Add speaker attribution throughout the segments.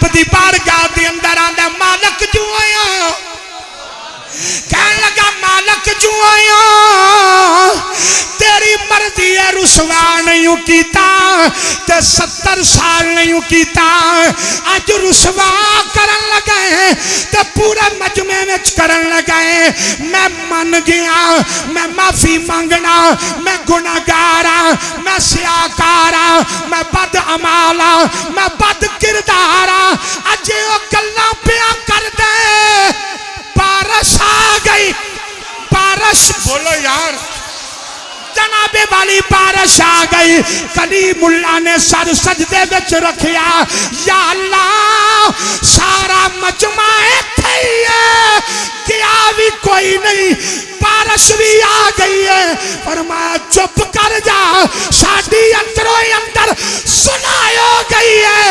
Speaker 1: रब दी बारगाह दे अंदर आंदा मालक जो आया कह लगा मालक जो आया तेरी मर्जी है रुसवा नहीं कीता ते 70 साल नहीं कीता अज रुसवा करन लगे ते पूरे मजमे में करन लगे मैं मन गया मैं माफी मांगना मैं गुनाहगार मैं सियाकार मैं बद अमाला मैं बद किरदार अज वो गल्लां पिया कर दे बारिश आ गई बारिश बोलो यार जनाबे वाली बारिश आ गई कलीमुल्लाह ने सर सजदे विच रखिया या अल्लाह सारा मजमा इत्थे ही है गया भी कोई नहीं बारिश भी आ गई है फरमाया चुप कर जा साडी अंदरों अंदर सुनाई हो गई है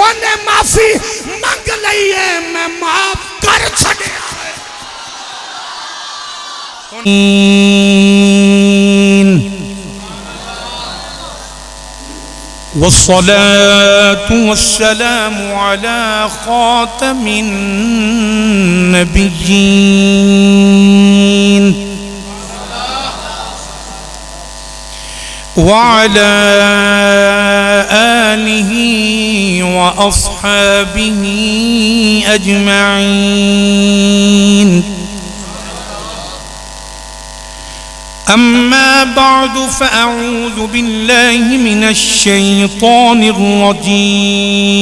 Speaker 1: उन्हें माफी मांग ली है मैं माफ कर छड़िया
Speaker 2: वस्सलातु वस्सलामु अला खातमिन नबिय्यीन व अला आलिहि व अस्हाबिहि अजमईन अम्मा बअदु फ़अऊज़ु बिल्लाहि मिनश शैतानिर रजीम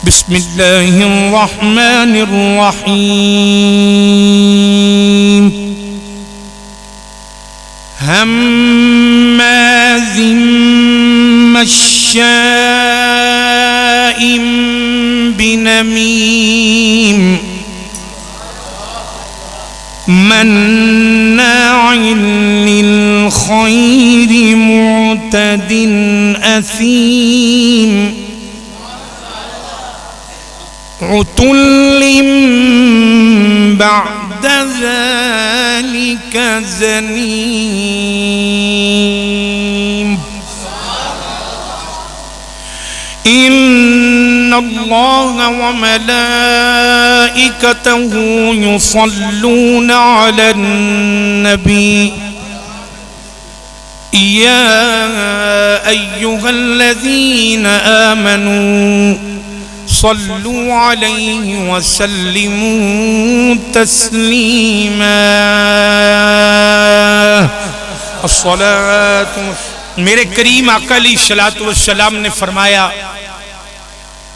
Speaker 2: बिस्मिल्लाहिर रहमानिर रहीम हम्माज़िम मश्शाइम बिनमीम मन्नाइल लिलखैरि मुअतदिन असीम उतुल्लिम बअद ज़ालिका ज़नीम इन्नल्लाह व मलाइकतहु युसल्लूना अलन नबी या अय्युहल्लज़ीना आमनू सल्लू अलैहि व सल्लिमू तस्लीमा अस्सलातु मेरे करीम आका अलैहिस्सलातु वस्सलाम ने फरमाया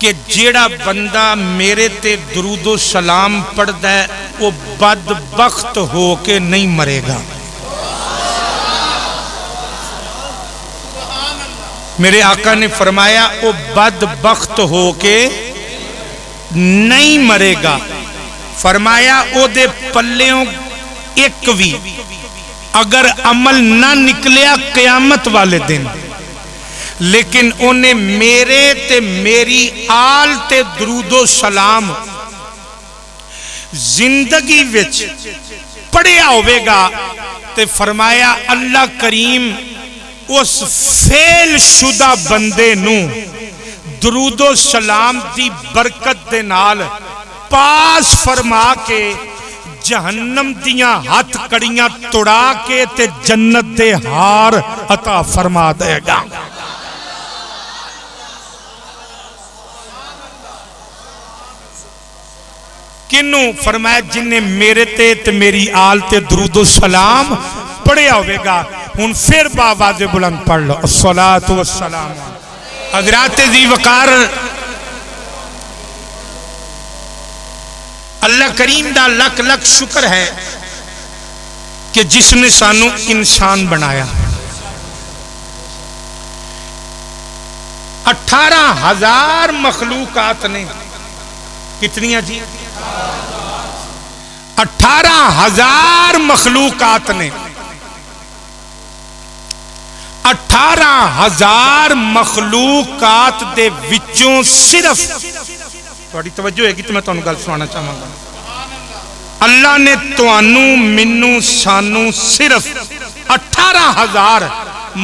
Speaker 2: कि जेड़ा बंदा मेरे ते दुरूदो सलाम पढ़दा है वो बदबख्त हो के नहीं मरेगा। मेरे आका ने फरमाया वो बदबख्त हो के नहीं मरेगा। फरमाया ओदे पल्लेओं एक भी अगर अमल ना निकलिया क़यामत वाले दिन, लेकिन उन्हें मेरे ते मेरी आल ते दरूदो सलाम जिंदगी विच पढ़िया होवेगा ते फरमाया अल्लाह करीम उस फेल शुदा बंदे नू दरूदो सलाम दी बरकत दे नाल पास फरमा के जहन्नम दियां हाथ कड़ियां तोड़ा के ते जन्नत दे हार अता फरमा देगा। किनू फरमाया जिन्हें मेरे ते मेरी आल ते दरूदो सलाम पढ़िया होगा। हुन फिर बावाज़े बुलंद पढ़ लो अस्सलातु वस्सलाम। हज़रात ज़ी वक़ार अल्लाह करीम दा लख लख शुक्र है कि जिसने सानू इंसान बनाया। 18,000 मखलूकात ने कितनियां जी 18,000 मखलूकात ने 18,000 मखलूकात दे विचों सिर्फ थोड़ी तवज्जो है कि मैं तुहानू गल सुनाना चाहांगा। अल्लाह ने तुहानू मैनू सानू सिर्फ 18,000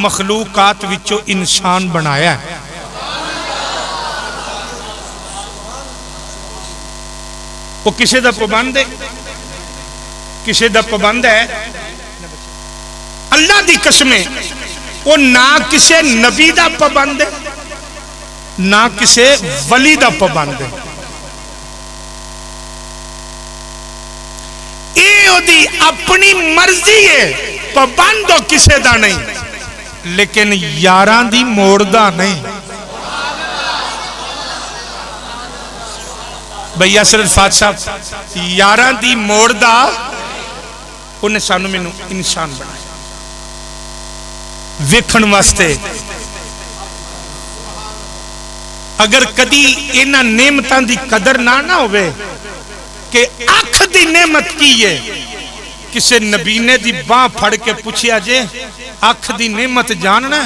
Speaker 2: मखलूकात विचों इंसान बनाया है। वो किसी का पाबंद है, किसी का पाबंद है। अल्लाह की कसमें वो ना किसी नबी का पाबंद है ना किसी वली का पाबंद है। ये अपनी मर्जी है, पाबंद किसी का नहीं, लेकिन यारां दी मोड़दा नहीं। भैया सिर्फ फात साहब यारां दी मोड़दा, उन्हें सानू मैनू इंसान बनाया वेखण वास्ते। अगर कदी इन्हां नेमतां दी कदर ना होवे कि अख दी नेमत की है, किसी नबीने दी बाह फड़ के पूछिया जे अख दी नेमत जानना,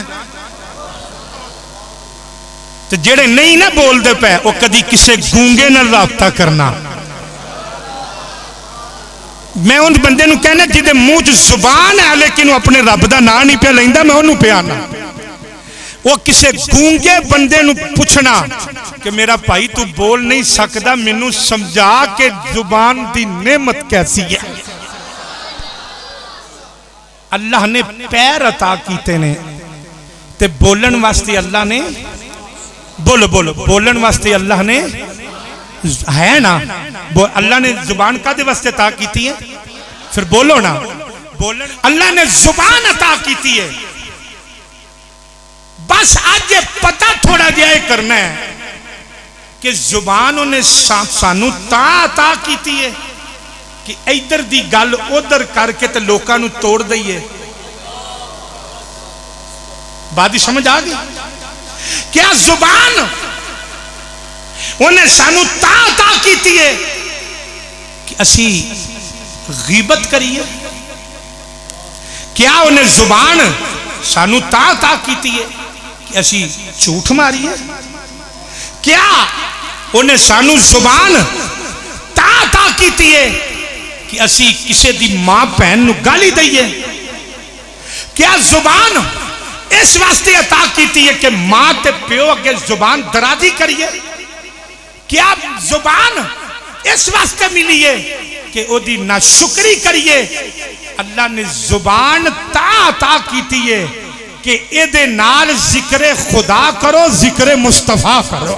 Speaker 2: तो जेड़े नहीं ना बोलते पे वो कदी किसी गूंगे नाल राबता करना। मैं उन बंदे नूं कहना जिहदे मुंह च जुबान है लेकिन वो अपने रब दा नाम नहीं पे लैंदा, मैं उन्होंने पे आना। वो किसी गूंगे बंदे नूं पूछना कि मेरा भाई तू बोल नहीं सकता, मैनू समझा के जुबान दी नेमत कैसी है। अल्लाह ने पैर अता कीते ने ते बोलन वास्ते अल्लाह ने बोलो बोलो बोलन वास्ते अल्लाह ने है ना, अल्लाह ने जुबान कादे वास्ते अता की है, फिर बोलो ना। बोलन अल्लाह ने जुबान अता की है। बस आज ये पता थोड़ा जिहा करना है कि जुबान उन्हें सानू अता की है कि इधर दी गल उधर करके ते लोकां नू तोड़ दईए। बात ही समझ आ गई? क्या जुबान उन्हें सानू अता की है कि असी गीबत करिए? क्या उन्हें जुबान सानू अता की है कि असी झूठ मारिए? क्या उन्हें सानू जुबान अता की है कि असी किसी दी मां भैन नू गाली दईए? क्या जुबान इस वास्ते अता की है कि मां ते प्यो अगे जुबान दराजी करिए? क्या जुबान इस वास्ते मिली है कि ओदी नाशुक्री करिए? अल्लाह ने जुबान अता की है कि एदे नाल जिक्र खुदा करो, जिक्र मुस्तफा करो।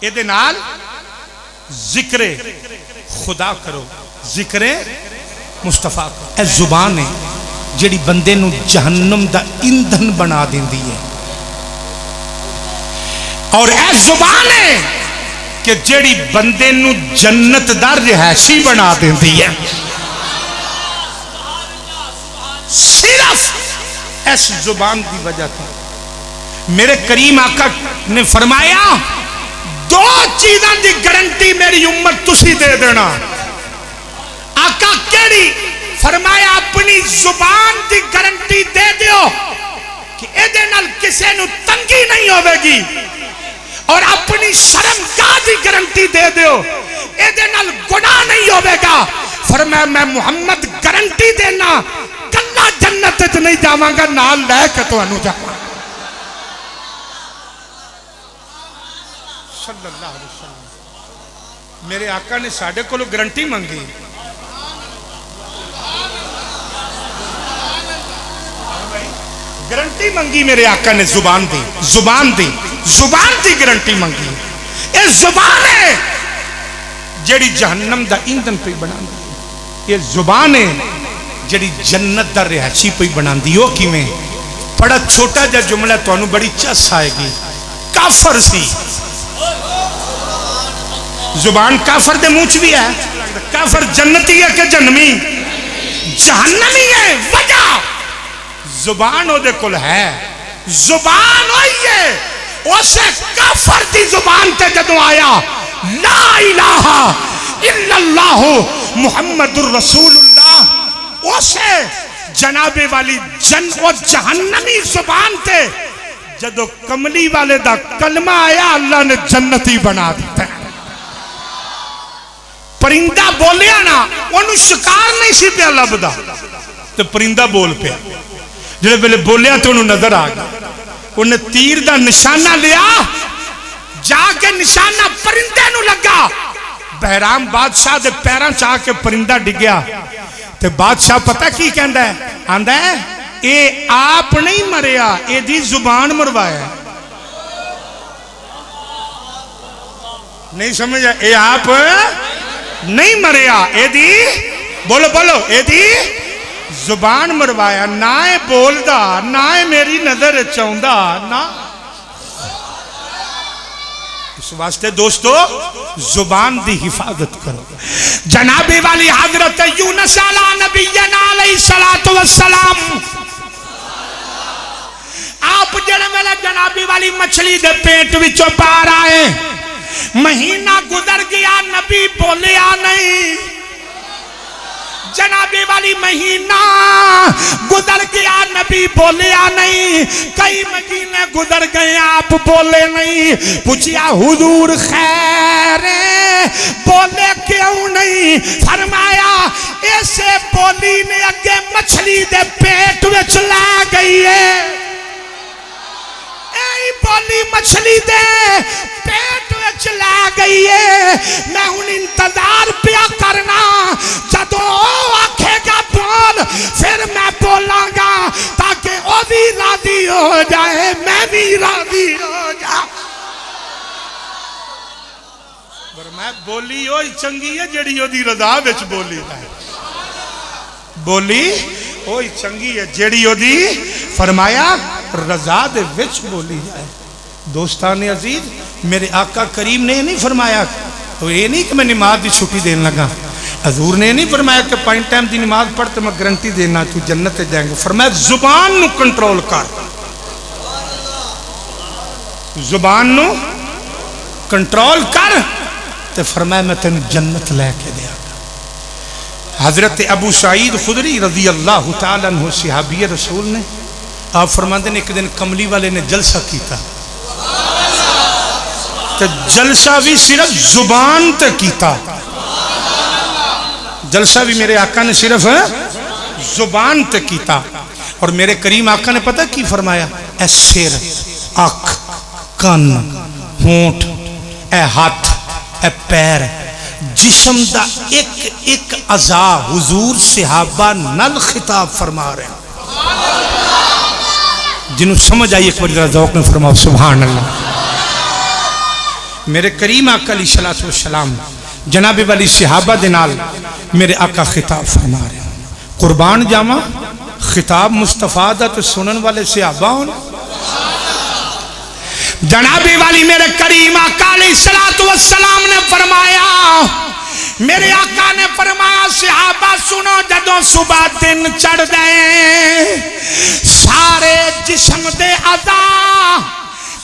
Speaker 2: एदे नाल जिक्र खुदा करो, जिक्र मुस्तफा करो। ए जुबान है जिहड़ी बंदे नू जहन्नम दा ईंधन बना देंदी है, और ए जुबान है कि जिहड़ी बंदे नू जन्नत दा रिहायशी बना देंदी है। सिर्फ इस जुबान की वजह से मेरे करीम आका ने फरमाया दो चीजों की गारंटी मेरी उम्मत तुसी दे देना। आका केड़ी? फरमाया अपनी जुबान की गारंटी दे दियो कि एदे नाल किसी नू तंगी नहीं होगी, और अपनी शर्मगाह की गारंटी दे दियो एदे नाल गुनाह नहीं होगा। फरमाया मैं मुहम्मद गारंटी देना कल्ला जन्नत च नहीं जावांगा, नाल लैके तुहानू जावांगा। सल्लल्लाहु अलैहि वसल्लम मेरे आका ने साडे कोलों गारंटी मंगी। गारंटी मंगी मेरे आका ने, जुबान दी, जुबान दी, जुबान दी गारंटी मंगी। ये जुबान है जिहड़ी जहन्नम दा ईंधन पे बनांदी। ये जुबान है जिहड़ी जन्नत दा रिहायशी पे बनांदी। ओ किवें? बड़ा छोटा जिहा जुमला तुहानू बड़ी चस आएगी। काफर सी, जुबान काफर दे मुंह च भी है। काफर जन्नती है कि जन्नमी? जहन्नमी है। वजह जुबान ओदे कोल है। जुबान होई है उसे काफर दी जुबान ते जदों आया ला इलाहा इल्लल्लाह मुहम्मदुर रसूलुल्लाह, उसे जनाबे वाली और जहन्नमी जुबान ते जदों कमली वाले दा कलमा आया अल्लाह ने जन्नती बना दिता। परिंदा बोलिया ना, उन्होंने शिकार नहीं सी पिया लभदा, तो परिंदा बोल पिया। जिस वेले बोलिया तो उन्होंने नजर आ गया, उन्हें तीर का निशाना लिया जाके निशाना परिंदे नू लगा। बहराम बादशाह दे पैरों च आके परिंदा डिग्या ते बादशाह पता की कहंदा है, आंदा है ये आप नहीं मरिया, एदी जुबान मरवाया। नहीं समझ, ये आप नहीं मरिया, एदी बोलो बोलो, एदी जुबान मरवाया। ना है बोलदा, ना है मेरी नजर चाहता ना। इस वास्ते दोस्तों जुबान दी हिफाजत करो। जनाबे वाली हजरत यूनुस अला नबीना अलैहिस्सलातु वस्सलाम, आप जड़े मेले जनाबी वाली मछली दे पेट विचों पार आए, महीना गुजर गया, नबी बोलिया नहीं। जनाबे वाली महीना गुजर गया, नबी बोलिया नहीं। कई महीने गुजर गए, आप बोले नहीं। पूछिया हुजूर खैर, बोले क्यों नहीं? फरमाया ऐसे बोली ने अगे मछली दे पेट विच ला गई है। ऐ बोली मछली दे पेट विच ला गई है। मैं हुन इंतजार पिया करना, जदों आखेगा बोल फिर मैं बोलांगा, ताकि वो भी राजी हो जाए, मैं भी राजी हो जा। पर मैं बोली ओ चंगी है जेड़ी ओदी रजा विच बोली है। बोली ओ चंगी है जेड़ी ओदी फरमाया रजा दे विच बोली जाए। दोस्तान अजीज, मेरे आका करीम ने नहीं फरमाया, तो ये नहीं कि मैं नमाज की छुट्टी देने लगा। हजूर ने नहीं फरमाया कि 5 टाइम की नमाज पढ़ तो मैं गारंटी देना तू जन्नत जाएंगे। फरमाया जुबान नू कंट्रोल कर, जुबान नू कंट्रोल कर, तो फरमाया मैं तेन जन्नत लैके दिया। हजरत अबू सईद खुदरी रजी अल्लाह तआला अन्हु सहाबी रसूल ने, आप फरमाते ने एक दिन कमली वाले ने जलसा किया, तो जलसा भी सिर्फ जुबान ते कीता। जलसा भी मेरे आका ने सिर्फ जुबान ते कीता। और मेरे करीम आका ने पता की फरमाया, ए सिर, अख, कान, होंठ, ए हाथ, ए पैर, जिस्म दा एक एक अज़ा हुजूर सहाबा नल खिताब फरमा रहे हैं। जिन्हों समझ आई एक बार जरा ज़ौक़ में फरमाओ सुभान अल्लाह। मेरे करीम आका अलैहिस्सलातु वस्सलाम जनाबे वाली सहाबा दे नाल मेरे आका खिताब फरमा रहे हैं। कुर्बान जावा खिताब मुस्तफा दा तो सुनन वाले सहाबा होन। जनाबे वाली मेरे करीम आका अलैहिस्सलातु वस्सलाम ने फरमाया, मेरे आका ने फरमाया सहाबा सुनो, जदों सुबह दिन चढ़ गए सारे जिस्म दे अज़ा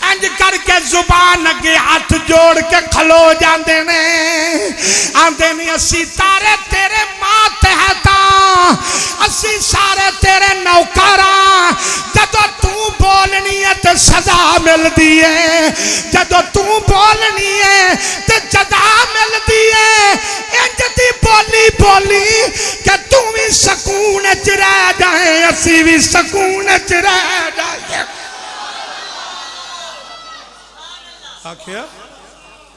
Speaker 2: इंज करके जुबान अगे हाथ जोड़ के खलो जाते ने, आंदे ने असी तारे तेरे मातहत, असी सारे तेरे नौकरा। जदों तू बोलनी है तो सजा मिलती है, जदों तू बोलनी है तो सजा मिलती है। इंज दी बोली बोली कि तू भी सकून च रह जाए, असी भी सकून च रह जाए। आखिया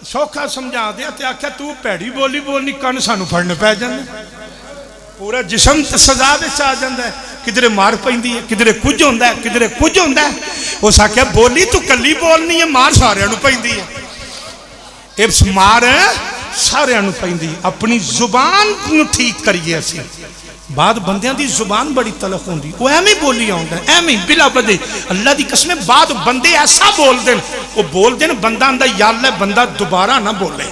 Speaker 2: सौखा समझा दिया, तो आख्या तू भैड़ी बोली बोलनी, कन सानू फड़ने पै जाते, पूरा जिस्म सजा विच आ जाता है। किधरे मार पैंदी है, किधरे कुछ होंदा है, किधरे कुछ होंदा है। उस आख्या बोली तू कली बोलनी है, मार सारिया नू पैंदी है। इस मार सारिया नू पैंदी है। अपनी जुबान नू ठीक करिए असी। बाद बंदियां दी जुबान बड़ी तलख होंदी, वो एवं बोली आउंदा, एवं बिला वजह। अल्लाह दी कसम बाद बंदे ऐसा बोल देन, वो बोल देन बंदा आंदा या अल्लाह बंदा दोबारा ना बोले।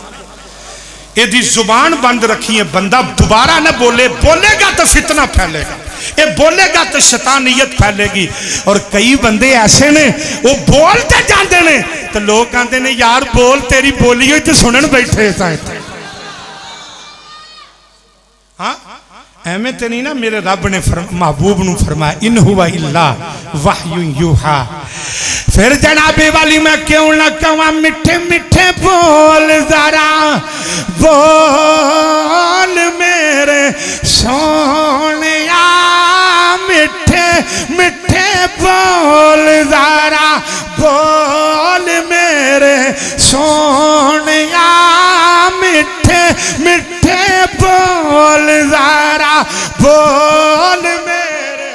Speaker 2: यदि जुबान बंद रखी है, बंदा दोबारा ना बोले, बोलेगा तो फितना फैलेगा, ये बोलेगा तो शैतानियत फैलेगी। और कई बंदे ऐसे ने वो बोलते जाते ने तो लोग कहते ने यार बोल, तेरी बोली हुई तो सुनन बैठे थे। हाँ एवं तो नहीं ना, मेरे रब ने महबूब नू फरमाया इन हुवा इल्ला वहयु यूहा। फिर जनाबे वाली मैं क्यों ना कहवा, मिठे मिठे बोल जरा बोल मेरे सोनिया, मिठे मिठे बोल जरा बोल मेरे सो
Speaker 1: बोल मेरे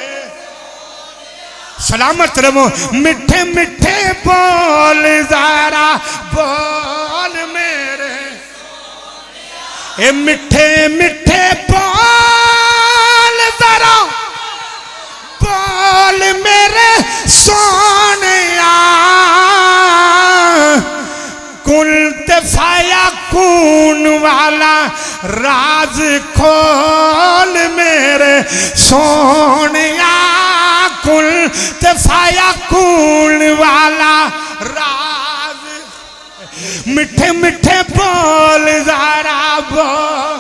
Speaker 1: सलामत रहो, मिठे मिठे बोल जरा बोल मेरे, ए मिठे मिठे बोल जरा बोल मेरे सोनिया, कुल तफाया कून वाला राज खोल मेरे सोनिया, कुल तफाया कून वाला राज, मिठे मिठे बोल जरा बोल,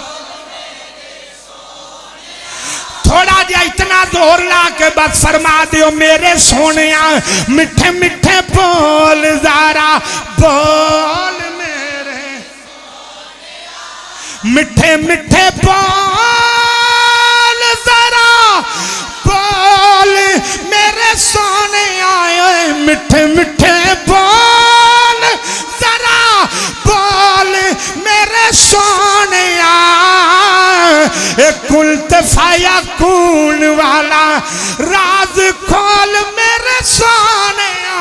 Speaker 1: थोड़ा जा इतना जोर ला के बस फरमा दियो मेरे सोनिया, मिठे मिठे बोल जरा बोल मेरे, मिठे मिठे बोल जरा बोल मेरे सोनिया, मिठे मिठे बोल जरा बोल मेरे सोनिया, एक कुल तफाया कून वाला राज खोल मेरे सोनिया।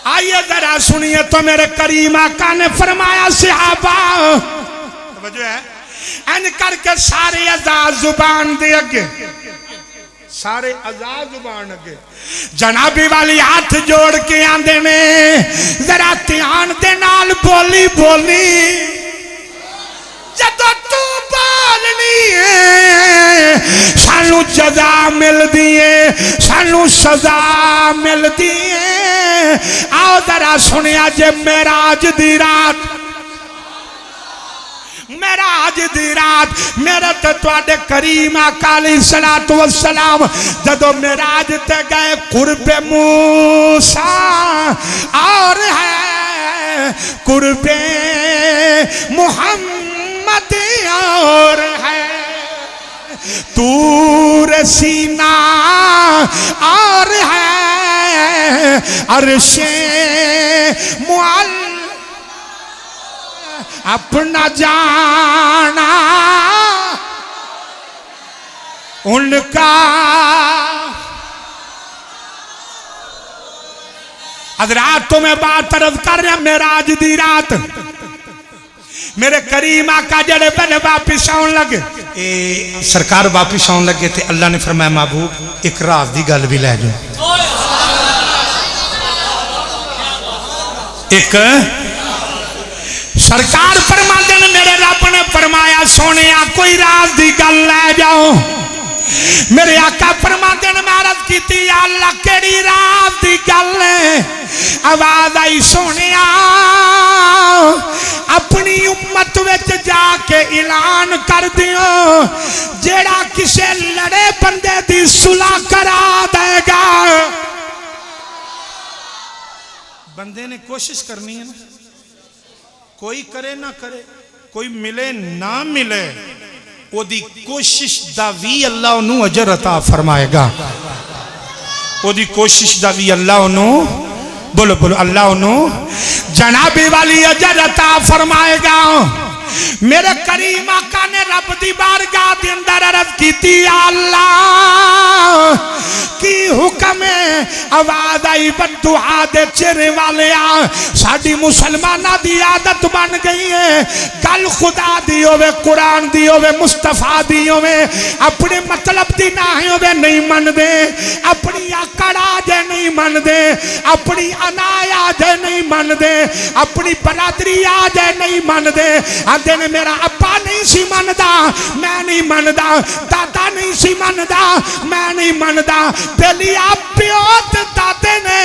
Speaker 1: आइए जरा सुनिए तो मेरे करीम आका ने फरमाया सहाबा समझो है एन करके सारे आजाद जुबान दे अगे, सारे आजाद जुबान अगे जनाबी वाली हाथ जोड़ के आंदे ने जरा ध्यान दे नाल बोली बोली, जदों तू बोलनी है सानू सजा मिलती है, सानू सजा मिलती है। आओ जरा सुनिया जे मेराज दी रात, मेराज दी रात मेरे तो तुहाडे करीम आका अलैहिस्सलातु वस्सलाम जदों मेराज ते गए कुर्बे मूसा और है कुर्बे मुहम्मद और है तूर सीना और है अर्शे मुअल अपना जाना उनका। आज रात तो मैं बात तरफ कर रहा मेराज दी रात मेरे करीम आका जड़े पहले वापिस आने लगे सरकार वापिस आने लगे थे अल्लाह ने फरमाया महबूब एक रात की गल भी लै जाओ। एक सरकार फरमाते ने मेरे रब ने फरमाया सोने कोई रात की गल लै जाओ। मेरे आका फरमाते ने मैं अर्ज की अल्लाह केड़ी रात की गल है। आवाज आई सोने अपनी उम्मत विच जाके ऐलान कर दियो जेड़ा किसे लड़े बंदे दी सुलह करा देगा। बंदे ने कोशिश करनी है ना, कोई करे ना करे, कोई मिले ना मिले, ओदी कोशिश दा भी अल्लाह उन्होंने अजर अता फरमाएगा। ओदी कोशिश दा भी अल्लाह उन्होंने बोलो बोलो अल्लाह उन्होंने जनाबी वाली अजर अता फरमाएगा। मेरे करीम आका ने रब दी बारगाह दे अंदर अर्ज की अल्लाह की हुक्म है। आवाज आई बददुआ दे चेहरे वाले साडी मुसलमाना दी आदत बन गई है गल खुदा दी होवे कुरान दी होवे मुस्तफा दी होवे अपने मतलब दी ना होवे नहीं मनदे, अपनी आकड़ आ जाए नहीं मनदे, अपनी अनाया जाए नहीं मनदे, अपनी बरादरी आ जाए नहीं मनदे। आंदे ने मेरा अब्बा नहीं सी मनदा मैं नहीं मनदा, दादा नहीं सी मनदा मैं नहीं मनदा। पहली आप प्यो ते दादे ने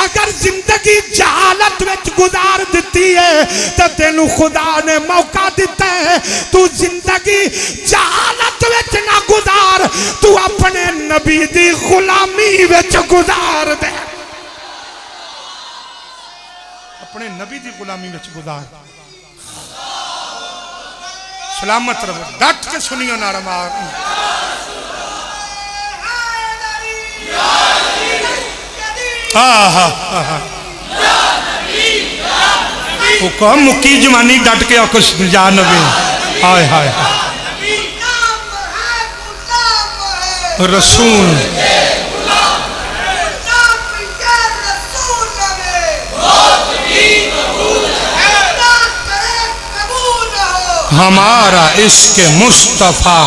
Speaker 1: अगर जिंदगी जहालत विच गुजार दिती है तो तेनू खुदा ने मौका दिता है तू जिंदगी जहालत विच ना गुजार, तू अपने नबी दी गुलामी विच गुजार दे, अपने नबी दी गुलामी विच गुजार। सलामत रहो, डट के सुनियो नारा मार। मुक्की जवानी डट के आको जा नबी हाय हाय
Speaker 2: रसूल। हमारा इश्क मुस्तफा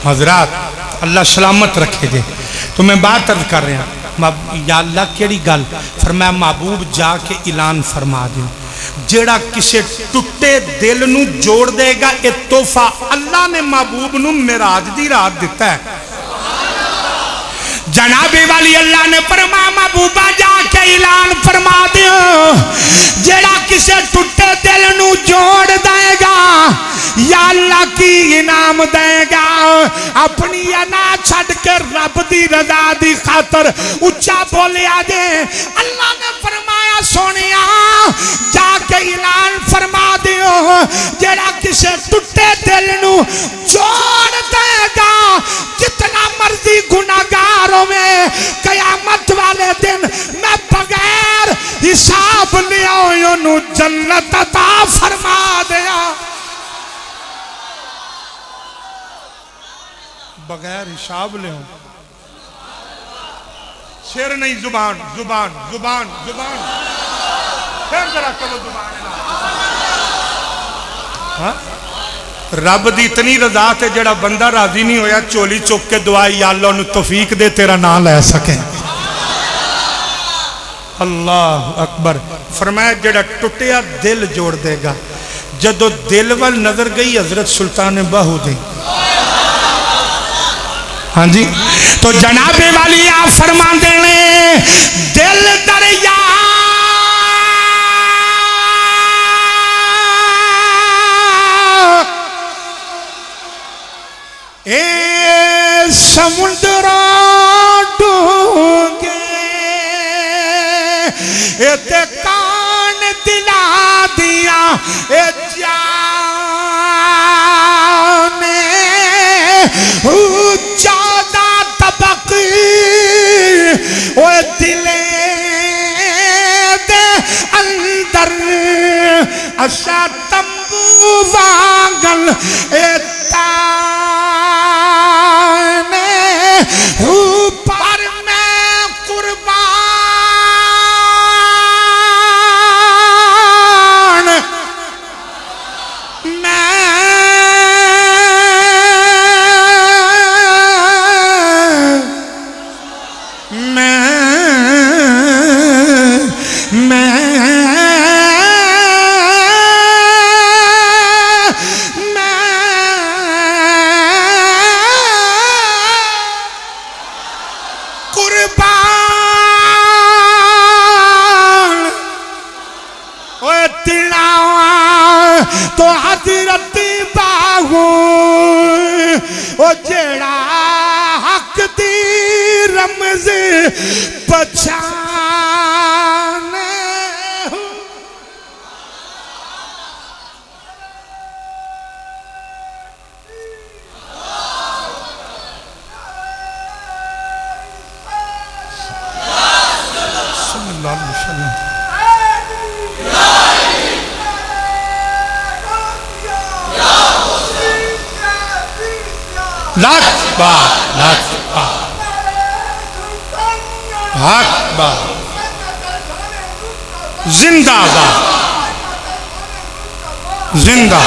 Speaker 2: हजरात अल्लाह सलामत रखे जे। तो मैं बात अर्ज कर रहा या अल्लाह केड़ी गल फरमाया महबूब जाके ऐलान फरमा दे जेड़ा किसे टुटे दिल नू जोड़ देगा ये तोहफा अल्लाह ने महबूब नू मेराज दी रात दिता है। जनाबे वाली अल्लाह ने फरमाया महबूबा जाके ऐलान फरमा दियो जेड़ा किसे टुटे दिल नू जोड़ देगा या अल्लाह की इनाम देगा। अपनी अना छड़ के रब दी रजा दी खातर उच्चा बोलिया जे। अल्लाह ने फरमाया सोनिया जाके ऐलान फरमा दियो जेड़ा किसे टुटे दिल नू जोड़ देगा जितना मर्जी गुनाहगार में कयामत वाले दिन मैं बगैर हिसाब लिया ओनू जन्नत अता फरमा दिया। बगैर हिसाब ले शेर नहीं जुबान जुबान जुबान जुबान फिर जरा करो जुबान। हाँ? रब दी इतनी रजा ते जेड़ा बंदा राजी नहीं होया चोली चुक के दुआई या अल्लाह नू तौफीक दे तेरा नाम ले सके। अल्लाह अकबर। फरमाया जेड़ा टुटिया दिल जोड़ देगा। जदों दिल वाल नजर गई हजरत सुल्तान बाहू दी। हाँ जी तो जनाबे वाली आप फरमा देने दिल दरिया ए समुद्र डूंगे ते कान दिला दिया ए जाने ज्यादा तबक ओ दिले दे अंदर अशा तंबू वांगल ए पर मैं कुर्बान तो हजरत बाहू ओ जेड़ा हक दी रमज पछाने सल्लल्लाहु अलैहि वसल्लम। जिंदाबाद जिंदा।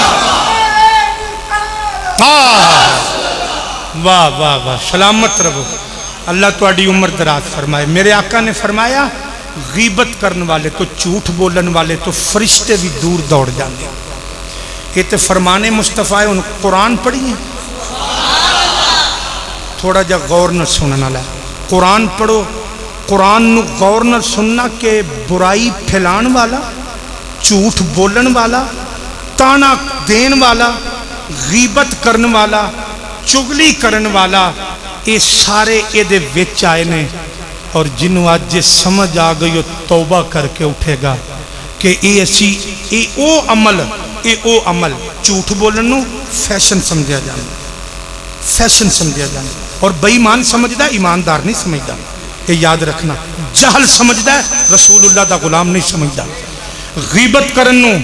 Speaker 2: वाह वाह वाह सलामत रहो अल्लाह तुहाडी उम्र दराज फरमाए। मेरे आका ने फरमाया गीबत करने वाले तो झूठ बोलने वाले तो फरिश्ते भी दूर दौड़ जाते। ये तो फरमाने मुस्तफा है। उन कुरान पढ़िए थोड़ा जा गौर न सुनना ला। कुरान पढ़ो कुरान नू गौर न सुनना के बुराई फैलाने वाला झूठ बोलन वाला ताना देन वाला गीबत करने वाला चुगली करने वाला ये सारे ये विच आए ने। और जिन्हों अज समझ आ गई वो तौबा करके उठेगा कि ये असी ओ अमल झूठ बोलन नू फैशन समझा जाए फैशन समझा जाए। और बेईमान समझदा ईमानदार नहीं समझदा। ये याद रखना। जहल समझदा रसूलुल्लाह दा गुलाम नहीं समझदा। गीबत करन नूं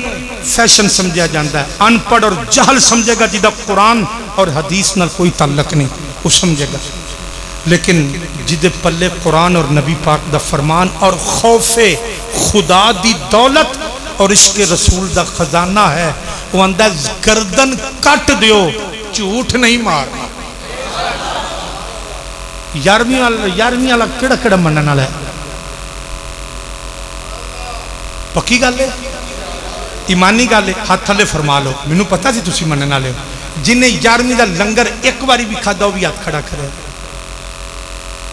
Speaker 2: फैशन समझा जाता है। अनपढ़ और जहल समझेगा जिदा कुरान और हदीस नाल कोई ताल्लुक नहीं, वो समझेगा। लेकिन जिदे पल्ले कुरान और नबी पाक दा फरमान और खौफे खुदा दी दौलत और इसके रसूल दा खजाना है, वो आंदा गर्दन कट दियो, झूठ नहीं मारना। 11वीं वाला केड़ा केड़ा मनन वाला है? पक्की गल है, ईमानी गल है, हाथ थले फरमा लो। मैनू पता सी तुसी मनन वाले हो। जिन्हें 11वीं का लंगर एक बारी भी खादा हो भी हाथ खड़ा करे,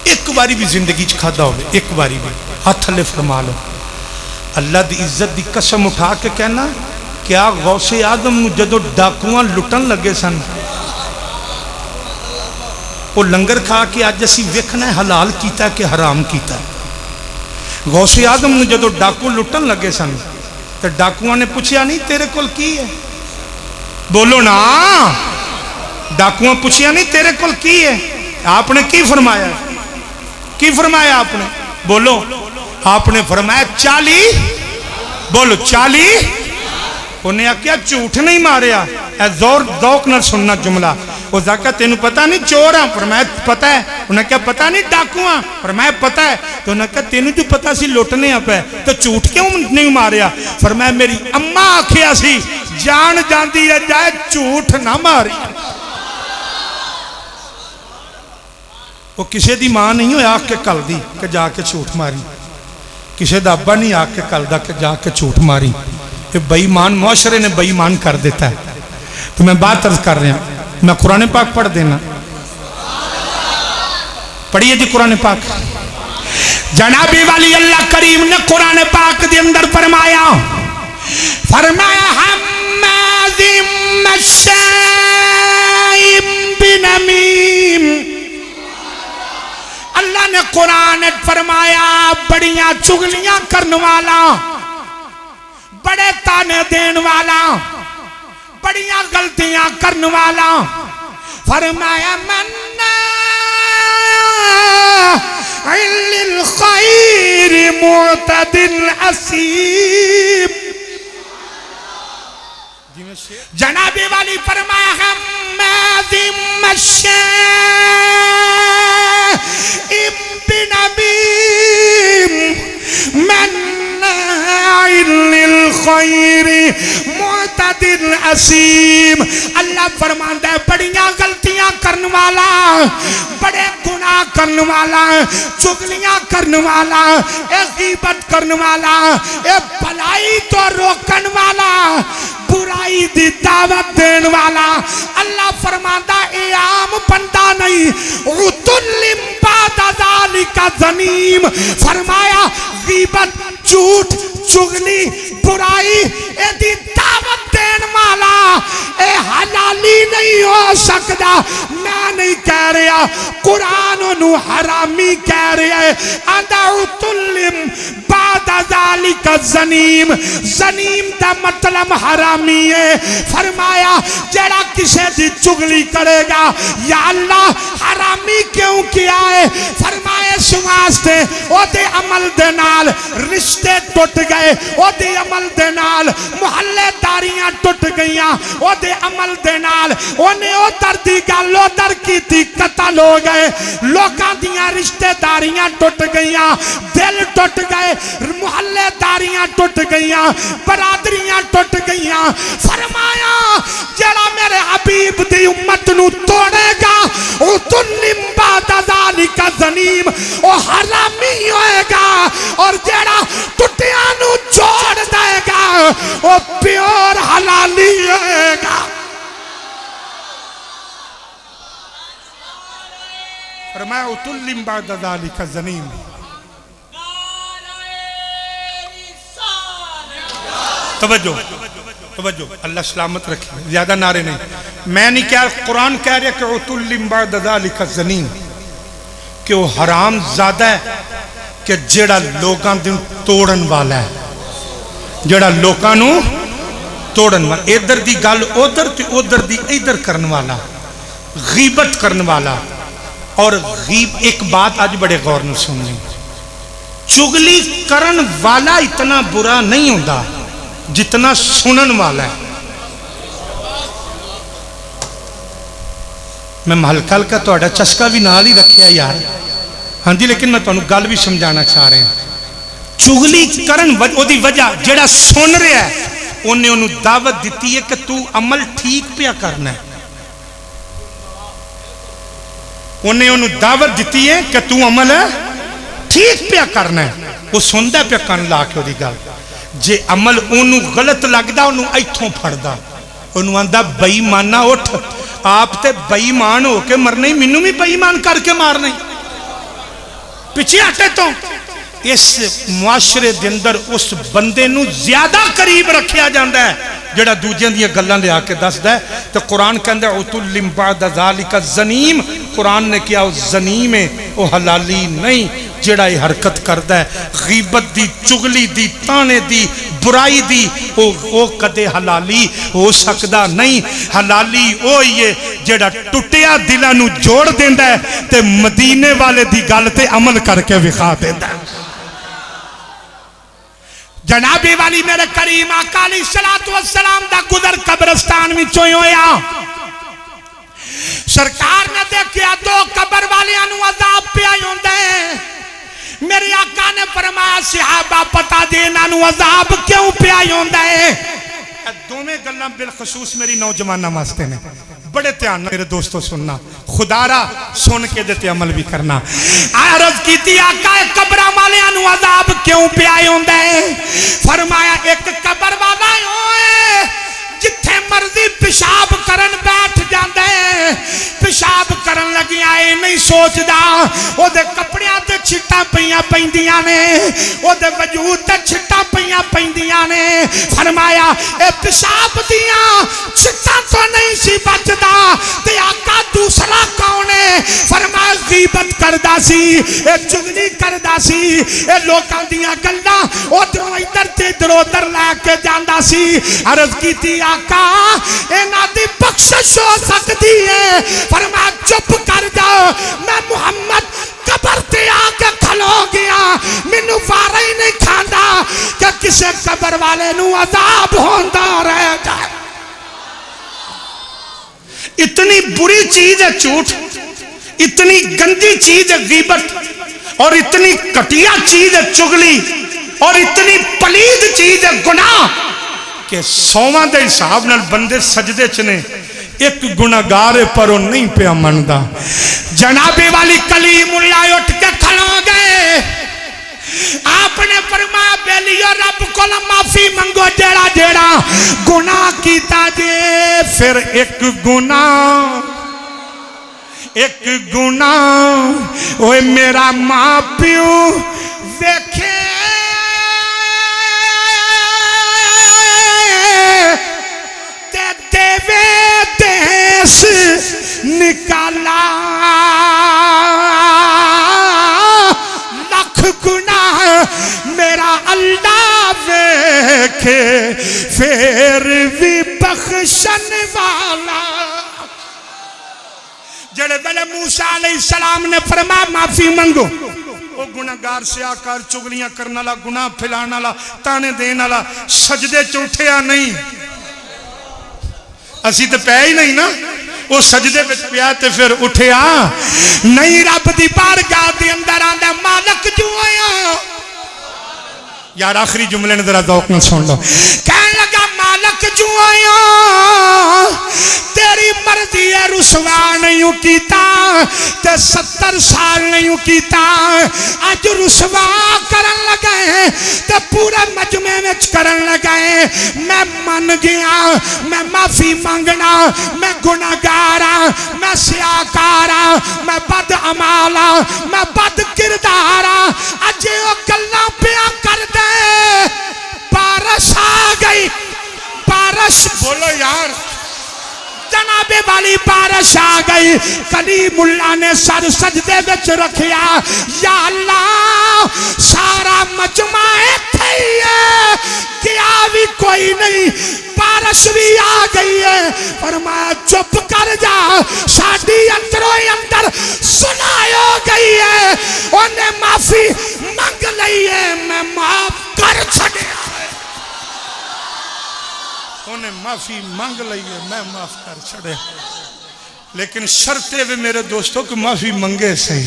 Speaker 2: एक बारी भी जिंदगी च खादा हो, एक बारी भी, हाथ थले फरमा लो। अल्लाह की इज्जत की कसम उठा के कहना, क्या गौसे आदम जदों डाकुआ लुटन लगे सन, वो लंगर खा के अज असी वेखना हलाल किया कि हराम किया। गौसे आदम ने जदों डाकू लुटन लगे सन तो डाकुआ ने पूछया नहीं तेरे कोल की है? बोलो ना, डाकुआ पूछया नहीं तेरे कोल की है? आपने की फरमाया? की फरमाया आपने? बोलो। आपने फरमाया 40। बोलो 40। उन्हें आख्या झूठ नहीं मारिया। जोर दौक न सुनना जुमला। वो जाका तेन पता नहीं चोर हाँ? फरमाया पता है। उन्हें क्या पता नहीं डाकू हाँ? फरमाया पता है। तो उन्हें क्या तेन जो पता सी लुटने आप है तो झूठ क्यों नहीं मारिया? फरमाया मेरी अम्मा आखिया सी जान जाती है जाए झूठ ना मारी। वो किसी की मां नहीं हो आख के कल दी कि जाके झूठ मारी, किसी का अब्बा नहीं आख के कल दा कि जाके झूठ मारी। ये बेईमान मुआशरे ने बेईमान कर देता है। तो मैं बात अर्ज कर रहा, मैं कुरान पाक पढ़ देना। पढ़िए जी कुरान पाक। जनाबी वाली अल्लाह करीम ने कुरान पाक के अंदर फरमाया, फरमाया अल्लाह ने कुरान फरमाया बड़ियां चुगलियां करने वाला, बड़े ताने देने वाला, बड़ियां गलतियां करने वाला। फरमाया मन्ना लिल खैर मुअतदिल असीम। जनाबे वाली फरमाया हम्मादिम मश्शाइम बिनमीम मन्नाइल लिल खैर मुअतदिल असीम। अल्लाह फरमाता है बड़ियां गलतियां करने वाला, बड़े गुनाह करने वाला, चुगलियां करने वाला, गीबत करने वाला, भलाई तो रोकने वाला, बुराई दी दावत देने वाला। अल्लाह फरमाता ए आम बंदा नहीं, उतुल्लिम बादा ज़ालिका ज़नीम। फरमाया गीबत, झूठ, चुगली, बुराई एदी दावत देने वाला ए हलाली नहीं हो सकता। मैं नहीं कह रहा, कुरान नू हरामी कह रहा है। आंदा उतुल्लिम बादा ज़ालिका ज़नीम। ज़नीम दा मतलब हरामी है। फरमाया जेड़ा किसी दी चुगली करेगा, या अल्लाह हरामी क्यों किया है? फरमाया इस वास्ते ओदे अमल दे नाल रिश्ते टुट गए, ओदे अमल दे नाल मुहल्लेदारियां टुट गईयां, ओदे अमल दे नाल ओने उधर दी गल उधर कीती, कतल हो गए, लोकां दियां रिश्तेदारियां टुट गईयां, दिल टुट गए, मुहल्लेदारियां टुट गईयां, बरादरियां टुट गईयां। फरमाया जेड़ा मेरे हबीब दी उम्मत नू तोड़ेगा, उतुल्लिम बादा ज़ालिका ज़नीम, ओ हरामी होएगा। और जेड़ा टुटिया नू छोड़ देगा, ओ प्योर हलाली होएगा। फरमाया उतुल्लिम बादा ज़ालिका ज़नीम। तवज्जो तवज्जो, अल्लाह सलामत रखे, ज्यादा नारे नहीं। मैं नहीं कह, कुरान कह रहा कि उतुल्लिम बादा ज़ालिका ज़नीम, कि वो हराम ज्यादा है कि जेड़ा लोकां नूं तोड़न वाला है, जेड़ा लोकां नूं तोड़न वाला, इधर दी गल उधर ते उधर दी इधर करने वाला, गीबत करने वाला। और गीब एक बात आज बड़े गौर न सुननी, चुगली करन वाला इतना बुरा नहीं होता जितना सुनन वाला है। मैं हल्का हल्का थोड़ा चस्का भी नाल ही रखिया यार, हाँ जी, लेकिन मैं तुहानू गल भी समझाना चाह रहा। चुगली करन ओदी वजह जेड़ा सुन रहा है उन्हें उन्हें दावत दी है कि तू अमल ठीक पिया करना है। उन्हें उन्हें दावत दी है कि तू अमल ठीक पिया करना है। वो सुनता पिया कान ला के ओदी गल। जे अमल ओनू गलत लगता उन्होंने इथों फड़दा, उन्होंने आंदा बेईमाना उठ, आप ते बेईमान होके मरना ही, मैनू भी बेईमान करके मारना ही, पिछे हटे तो। इस मुआशरे के अंदर उस बंदे नू ज्यादा करीब रखा जाता है जेड़ा दूजियां दी गल्लां लिया के दसदा है। तो कुरान कहता है उतुल्लिम बाद ज़ालिका ज़नीम, कुरान ने किया ज़नीम है, वो हलाली नहीं जेड़ा ये हरकत करता है गीबत दी, चुगली दी, ताने दी, बुराई दी, वो कदे हलाली हो सकता नहीं। हलाली वो ही है जेड़ा टुटिया दिलां नू जोड़ देंदा है ते मदीने वाले दी गल ते अमल करके विखा देंदा है। जनाबे वाली मेरे करीम आका अलैहिस्सलातु वस्सलाम दा गुजर कब्रिस्तान विचों होया। सरकार ने देखा दो कब्र वालियां नू अजाब पिया होंदा है। मेरे आका ने फरमाया सहाबा पता दे इन्हां नू अजाब क्यों पिया होंदा है। दोवें गल्लां बिलखसूस मेरी नौजवाना वास्ते ने, बड़े ध्यान मेरे दोस्तों सुनना, खुदारा सुन के देते अमल भी करना। अर्ज की आका कब्र वालियां नू अजाब क्यों पिया होंदा है। फरमाया एक कब्र वाला होए जिथे मर्जी पेशाब करन बैठ जांदा है, पेशाब करन लगिया ये नहीं सोचदा ओदे कपड़ियां ते छिट्टां पईयां पैंदियां ने, ओदे वजूद ते छिट्टां पईयां पैंदियां ने। फरमाया ए पेशाब दियां छिट्टां तो नहीं सी बचदा ते आका दूसरा कौन है। फरमाया गीबत करदा सी, ए चुगली करदा सी, ए लोकां दियां गल्लां उधरों इधर ते इधरों उधर लैके जांदा सी। अर्ज कीती आका इन्हां दी बख्शिश हो सकती है। फरमाया चुप कर जाओ, मैं मुहम्मद कब्र ते आके खलो गया, मैनू वारा ही नहीं खांदा कि किसी कब्र वाले नू अजाब होंदा रह जाए। इतनी बुरी चीज है झूठ, इतनी गंदी चीज है गीबत, और इतनी घटिया चीज है चुगली, और इतनी पलीद चीज है गुनाह कि 100 के हिसाब नाल बंदे सजदे च ने, एक गुनाहगार पर वो नहीं पिया मनदा। जनाबे वाली कलीमुल्लाह उठ के खड़ो गए। आपने फरमाया बेलियो रब को माफी मंगो जेड़ा जेड़ा गुनाह कीता जे। फिर एक गुनाह ओए मेरा मां प्यो देखे ते देवे देश निकाला, लख गुना मेरा अल्लाह वेखे फिर भी बख्शन वाला। जेड़े वेले मूसा अलैहिस्सलाम ने फरमाया माफी मंगो, वो गुनाहगार से आकर चुगलियां करने वाला, गुनाह फैलाने वाला, ताने देने वाला सजदे च उठिया नहीं। असी तो पै ही नहीं ना, वो सजदे में पिया ते फिर उठिया नहीं। रब दी बारगाह दे अंदर आंदा मालक जो आया यार, आखिरी जुमले ने जरा ज़ौक़ में सुन लो। कहने लगा मालक जो आया तेरी मर्जी है, रुसवा नहीं कीता ते 70 साल नहीं कीता, अज रुसवा करन लगे ते पूरे मजमे में करन लगे। मैं मन गया, मैं माफी मांगना, मैं गुनाहगार हाँ, मैं सियाकार हाँ, मैं बद अमाल हाँ, मैं बद किरदार हाँ। अजे वो गल्लां पिया कर दे, बारिश आ गई, बारिश बोलो यार, जनाबे वाली बारिश आ गई। कलीमुल्लाह ने सर सजदे विच रखिया, या अल्लाह सारा मजमा इत्थे ही है, गया भी कोई नहीं, बारिश भी आ गई है। फरमाया चुप कर जा, साडी अंदरों अंदर सुनाई हो गई है, उन्हें माफी मंग लई है, मैं माफ कर छड़िया। उन्हें माफी मांग ली है, मैं माफ कर छड़े, लेकिन शर्त है वे मेरे दोस्तों कि माफी मंगे सही,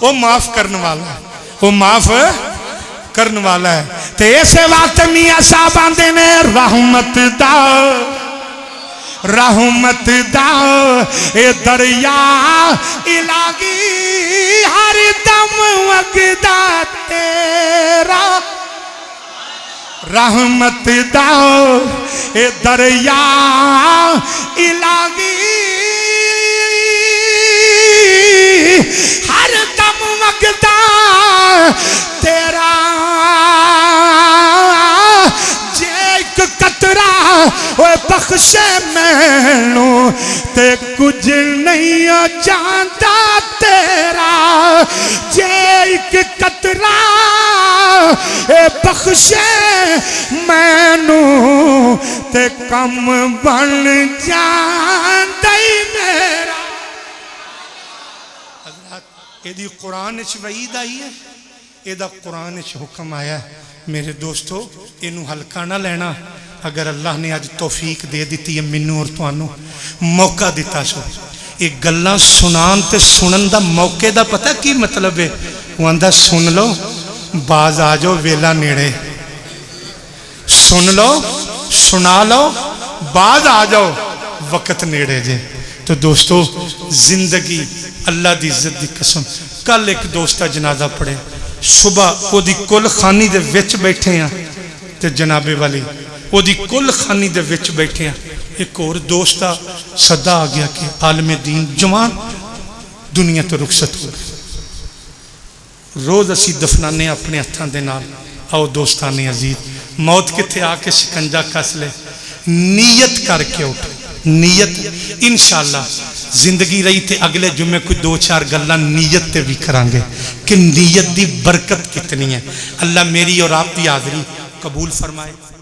Speaker 2: वो माफ करने वाला है, वो माफ करने वाला है।
Speaker 1: ते ऐसे वास्ते मियां साहब आंदे ने रहमत दा ए दरिया इलाही हर दम वगदा तेरा, रहमत दा ए दरिया इलाही हर दम वगदा तेरा, जे एक कतरा ओए बख्शे मैनू ते कुछ नहीं चाहता तेरा, जे एक कतरा ए बख्शे मैनू ते कम बन जांदा मेरा।
Speaker 2: यदि कुरान च वईद आई है, यदा कुरान च हुक्म आया, मेरे दोस्तों इनू हल्का ना लेना। अगर अल्लाह ने अज तौफीक दे दी है, मैनू और तुहानू मौका दिता सो, ये गल्लां सुनान ते सुनन दा मौके दा पता की मतलब है? वो आंदा सुन लो बाज आ जाओ, वेला नेड़े, सुन लो सुना लो बाज आ जाओ, वक्त नेड़े जे। तो दोस्तों जिंदगी अल्लाह की इज्जत की कसम, कल एक दोस्त का जनाजा पढ़े, सुबह ओदी कुल खानी दे विच बैठे हैं, ते जनाबे वाली ओदी कुल खानी दे विच बैठे हैं, एक और दोस्त का सदा आ गया कि आलमे दीन जवान दुनिया तो रुखसत हो गए। रोज असी दफनाने अपने हत्थों के नाल। आओ दोस्ताने अजीज, मौत किथे आके शिकंजा कस ले, नीयत करके उठ, नीयत इंशाअल्लाह जिंदगी रही थे अगले जुम्मे कोई 2-4 गल्लां नीयत ते भी करांगे कि नीयत दी बरकत कितनी है। अल्लाह मेरी और आपकी हाज़री कबूल फरमाए।